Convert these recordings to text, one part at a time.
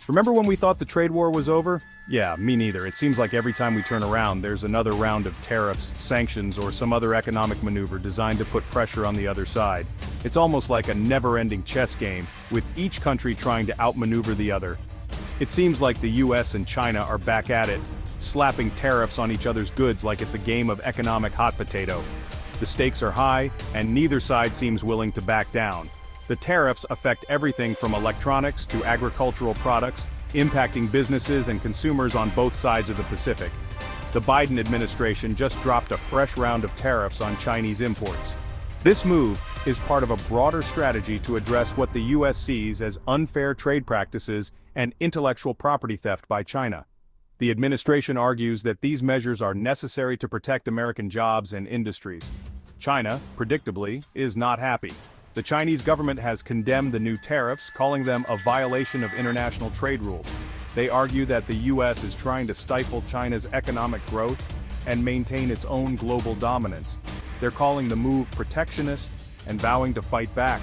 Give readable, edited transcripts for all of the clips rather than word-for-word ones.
Remember when we thought the trade war was over? Yeah, me neither. It seems like every time we turn around, there's another round of tariffs, sanctions, or some other economic maneuver designed to put pressure on the other side. It's almost like a never-ending chess game, with each country trying to outmaneuver the other. It seems like the US and China are back at it, slapping tariffs on each other's goods like it's a game of economic hot potato. The stakes are high, and neither side seems willing to back down. The tariffs affect everything from electronics to agricultural products, impacting businesses and consumers on both sides of the Pacific. The Biden administration just dropped a fresh round of tariffs on Chinese imports. This move is part of a broader strategy to address what the US sees as unfair trade practices and intellectual property theft by China. The administration argues that these measures are necessary to protect American jobs and industries. China, predictably, is not happy. The Chinese government has condemned the new tariffs, calling them a violation of international trade rules. They argue that the US is trying to stifle China's economic growth and maintain its own global dominance. They're calling the move protectionist and vowing to fight back.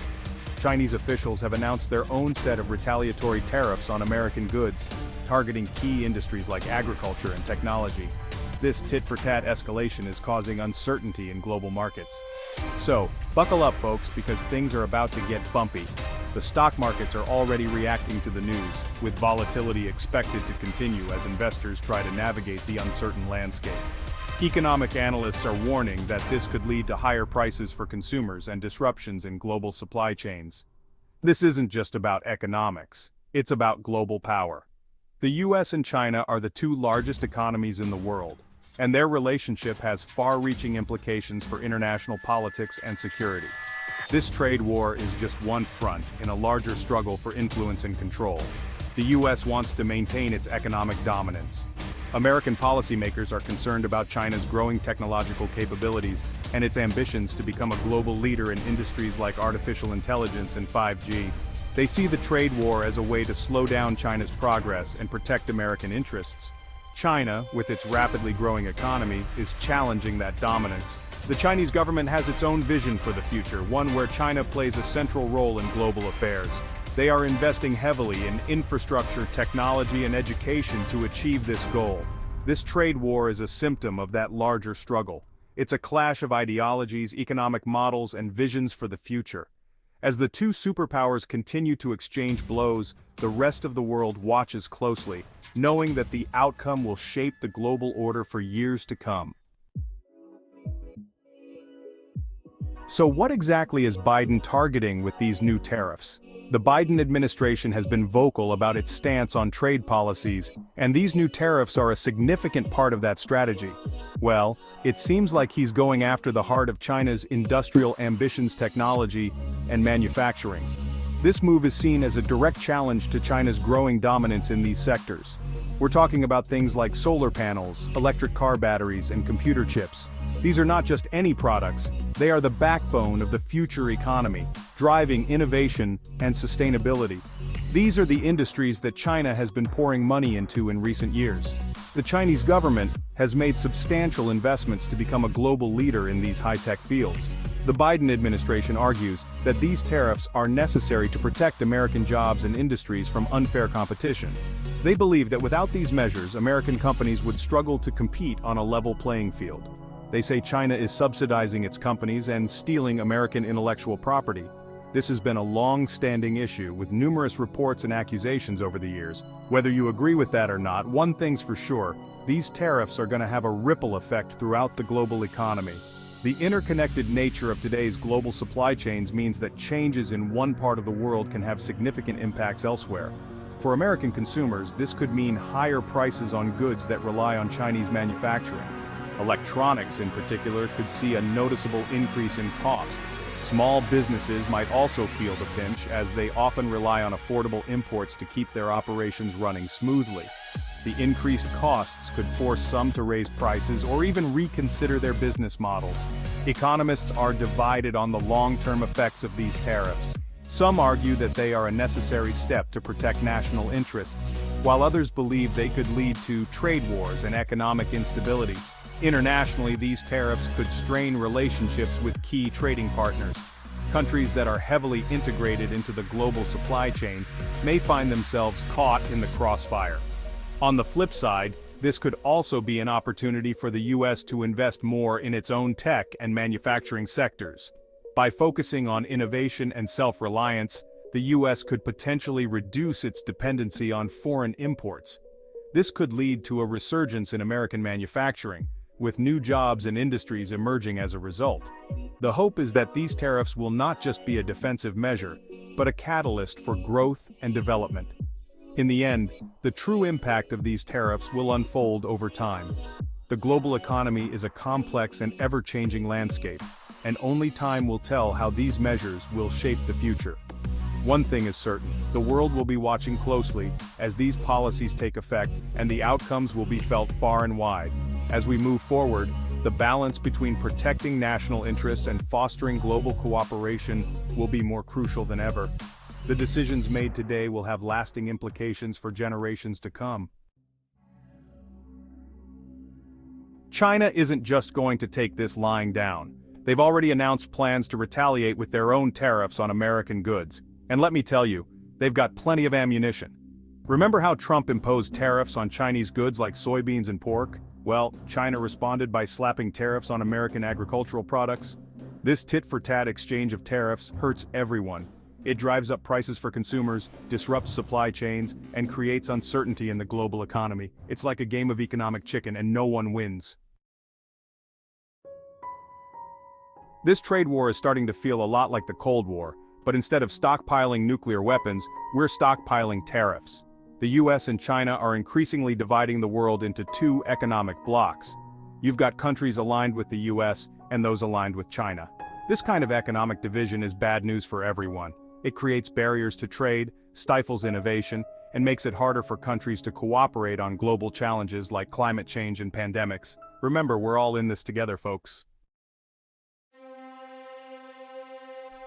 Chinese officials have announced their own set of retaliatory tariffs on American goods, targeting key industries like agriculture and technology. This tit-for-tat escalation is causing uncertainty in global markets. So, buckle up folks, because things are about to get bumpy. The stock markets are already reacting to the news, with volatility expected to continue as investors try to navigate the uncertain landscape. Economic analysts are warning that this could lead to higher prices for consumers and disruptions in global supply chains. This isn't just about economics, it's about global power. The US and China are the two largest economies in the world, and their relationship has far-reaching implications for international politics and security. This trade war is just one front in a larger struggle for influence and control. The US wants to maintain its economic dominance. American policymakers are concerned about China's growing technological capabilities and its ambitions to become a global leader in industries like artificial intelligence and 5G. They see the trade war as a way to slow down China's progress and protect American interests. China, with its rapidly growing economy, is challenging that dominance. The Chinese government has its own vision for the future, one where China plays a central role in global affairs. They are investing heavily in infrastructure, technology, and education to achieve this goal. This trade war is a symptom of that larger struggle. It's a clash of ideologies, economic models, and visions for the future. As the two superpowers continue to exchange blows, the rest of the world watches closely, knowing that the outcome will shape the global order for years to come. So what exactly is Biden targeting with these new tariffs? The Biden administration has been vocal about its stance on trade policies, and these new tariffs are a significant part of that strategy. Well, it seems like he's going after the heart of China's industrial ambitions, technology, and manufacturing. This move is seen as a direct challenge to China's growing dominance in these sectors. We're talking about things like solar panels, electric car batteries, and computer chips. These are not just any products, they are the backbone of the future economy, driving innovation and sustainability. These are the industries that China has been pouring money into in recent years. The Chinese government has made substantial investments to become a global leader in these high-tech fields. The Biden administration argues that these tariffs are necessary to protect American jobs and industries from unfair competition. They believe that without these measures, American companies would struggle to compete on a level playing field. They say China is subsidizing its companies and stealing American intellectual property. This has been a long-standing issue, with numerous reports and accusations over the years. Whether you agree with that or not, one thing's for sure: these tariffs are going to have a ripple effect throughout the global economy. The interconnected nature of today's global supply chains means that changes in one part of the world can have significant impacts elsewhere. For American consumers, this could mean higher prices on goods that rely on Chinese manufacturing. Electronics, in particular, could see a noticeable increase in cost. Small businesses might also feel the pinch, as they often rely on affordable imports to keep their operations running smoothly. The increased costs could force some to raise prices or even reconsider their business models. Economists are divided on the long-term effects of these tariffs. Some argue that they are a necessary step to protect national interests, while others believe they could lead to trade wars and economic instability. Internationally, these tariffs could strain relationships with key trading partners. Countries that are heavily integrated into the global supply chain may find themselves caught in the crossfire. On the flip side, this could also be an opportunity for the US to invest more in its own tech and manufacturing sectors. By focusing on innovation and self-reliance, the US could potentially reduce its dependency on foreign imports. This could lead to a resurgence in American manufacturing, with new jobs and industries emerging as a result. The hope is that these tariffs will not just be a defensive measure, but a catalyst for growth and development. In the end, the true impact of these tariffs will unfold over time. The global economy is a complex and ever-changing landscape, and only time will tell how these measures will shape the future. One thing is certain, the world will be watching closely as these policies take effect, and the outcomes will be felt far and wide. As we move forward, the balance between protecting national interests and fostering global cooperation will be more crucial than ever. The decisions made today will have lasting implications for generations to come. China isn't just going to take this lying down. They've already announced plans to retaliate with their own tariffs on American goods. And let me tell you, they've got plenty of ammunition. Remember how Trump imposed tariffs on Chinese goods like soybeans and pork? Well, China responded by slapping tariffs on American agricultural products. This tit-for-tat exchange of tariffs hurts everyone. It drives up prices for consumers, disrupts supply chains, and creates uncertainty in the global economy. It's like a game of economic chicken and no one wins. This trade war is starting to feel a lot like the Cold War, but instead of stockpiling nuclear weapons, we're stockpiling tariffs. The US and China are increasingly dividing the world into two economic blocks. You've got countries aligned with the US and those aligned with China. This kind of economic division is bad news for everyone. It creates barriers to trade, stifles innovation, and makes it harder for countries to cooperate on global challenges like climate change and pandemics. Remember, we're all in this together, folks.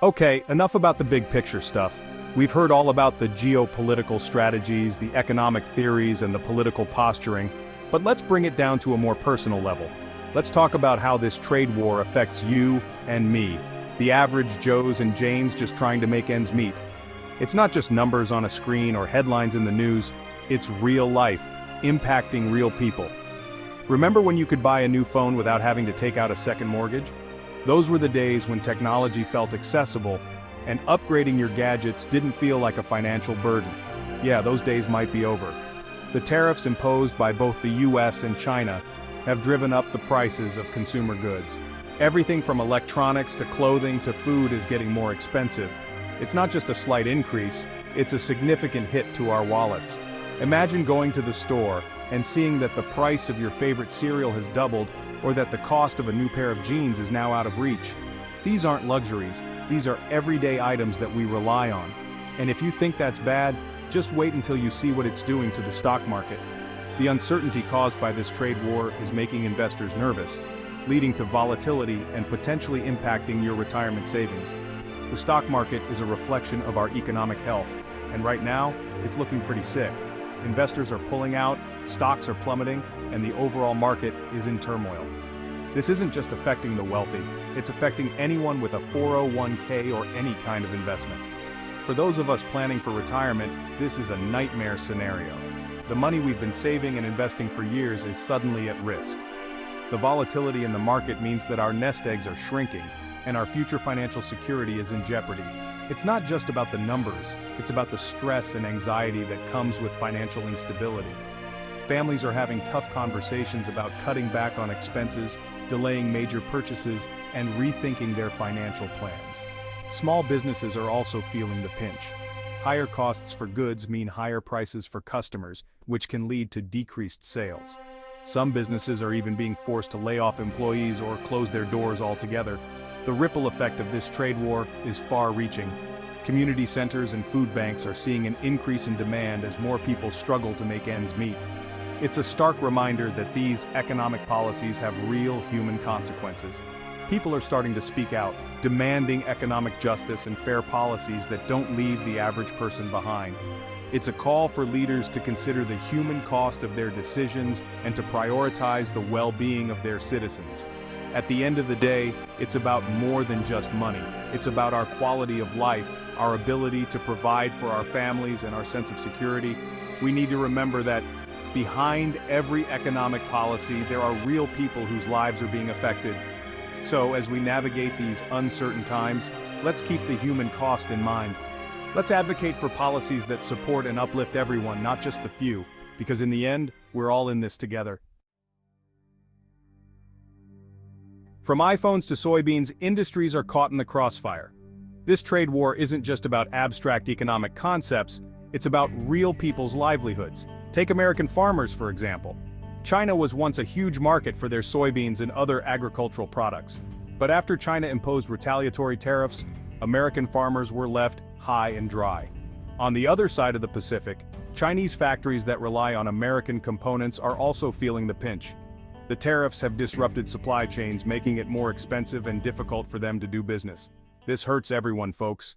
Okay, enough about the big picture stuff. We've heard all about the geopolitical strategies, the economic theories, and the political posturing, but let's bring it down to a more personal level. Let's talk about how this trade war affects you and me, the average Joes and Janes just trying to make ends meet. It's not just numbers on a screen or headlines in the news, it's real life, impacting real people. Remember when you could buy a new phone without having to take out a second mortgage? Those were the days when technology felt accessible, and upgrading your gadgets didn't feel like a financial burden. Yeah, those days might be over. The tariffs imposed by both the US and China have driven up the prices of consumer goods. Everything from electronics to clothing to food is getting more expensive. It's not just a slight increase, it's a significant hit to our wallets. Imagine going to the store and seeing that the price of your favorite cereal has doubled, or that the cost of a new pair of jeans is now out of reach. These aren't luxuries, these are everyday items that we rely on. And if you think that's bad, just wait until you see what it's doing to the stock market. The uncertainty caused by this trade war is making investors nervous, leading to volatility and potentially impacting your retirement savings. The stock market is a reflection of our economic health, and right now, it's looking pretty sick. Investors are pulling out, stocks are plummeting, and the overall market is in turmoil. This isn't just affecting the wealthy, it's affecting anyone with a 401k or any kind of investment. For those of us planning for retirement, this is a nightmare scenario. The money we've been saving and investing for years is suddenly at risk. The volatility in the market means that our nest eggs are shrinking, and our future financial security is in jeopardy. It's not just about the numbers, it's about the stress and anxiety that comes with financial instability. Families are having tough conversations about cutting back on expenses, delaying major purchases, and rethinking their financial plans. Small businesses are also feeling the pinch. Higher costs for goods mean higher prices for customers, which can lead to decreased sales. Some businesses are even being forced to lay off employees or close their doors altogether. The ripple effect of this trade war is far-reaching. Community centers and food banks are seeing an increase in demand as more people struggle to make ends meet. It's a stark reminder that these economic policies have real human consequences. People are starting to speak out, demanding economic justice and fair policies that don't leave the average person behind. It's a call for leaders to consider the human cost of their decisions and to prioritize the well-being of their citizens. At the end of the day, it's about more than just money. It's about our quality of life, our ability to provide for our families and our sense of security. We need to remember that behind every economic policy, there are real people whose lives are being affected. So as we navigate these uncertain times, let's keep the human cost in mind. Let's advocate for policies that support and uplift everyone, not just the few, because in the end, we're all in this together. From iPhones to soybeans, industries are caught in the crossfire. This trade war isn't just about abstract economic concepts, it's about real people's livelihoods. Take American farmers, for example. China was once a huge market for their soybeans and other agricultural products. But after China imposed retaliatory tariffs, American farmers were left high and dry. On the other side of the Pacific, Chinese factories that rely on American components are also feeling the pinch. The tariffs have disrupted supply chains, making it more expensive and difficult for them to do business. This hurts everyone, folks.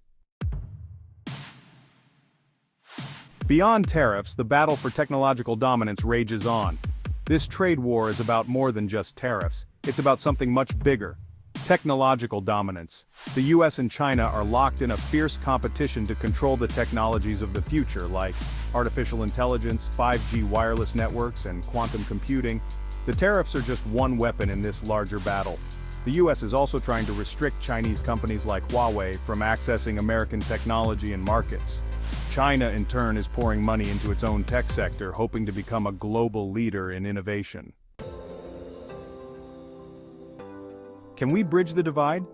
Beyond tariffs, the battle for technological dominance rages on. This trade war is about more than just tariffs. It's about something much bigger. Technological dominance. The US and China are locked in a fierce competition to control the technologies of the future, like artificial intelligence, 5G wireless networks, and quantum computing. The tariffs are just one weapon in this larger battle. The US is also trying to restrict Chinese companies like Huawei from accessing American technology and markets. China, in turn, is pouring money into its own tech sector, hoping to become a global leader in innovation. Can we bridge the divide?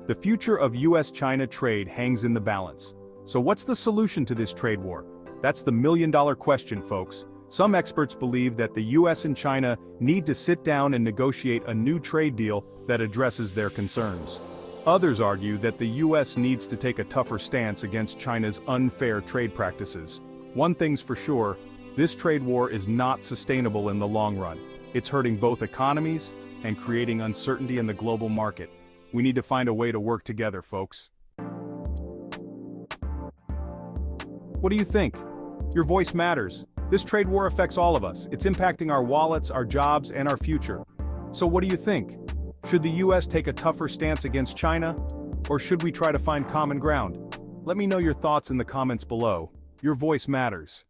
The future of US-China trade hangs in the balance. So what's the solution to this trade war? That's the million-dollar question, folks. Some experts believe that the US and China need to sit down and negotiate a new trade deal that addresses their concerns. Others argue that the US needs to take a tougher stance against China's unfair trade practices. One thing's for sure, this trade war is not sustainable in the long run. It's hurting both economies and creating uncertainty in the global market. We need to find a way to work together, folks. What do you think? Your voice matters. This trade war affects all of us. It's impacting our wallets, our jobs, and our future. So what do you think? Should the US take a tougher stance against China? Or should we try to find common ground? Let me know your thoughts in the comments below. Your voice matters.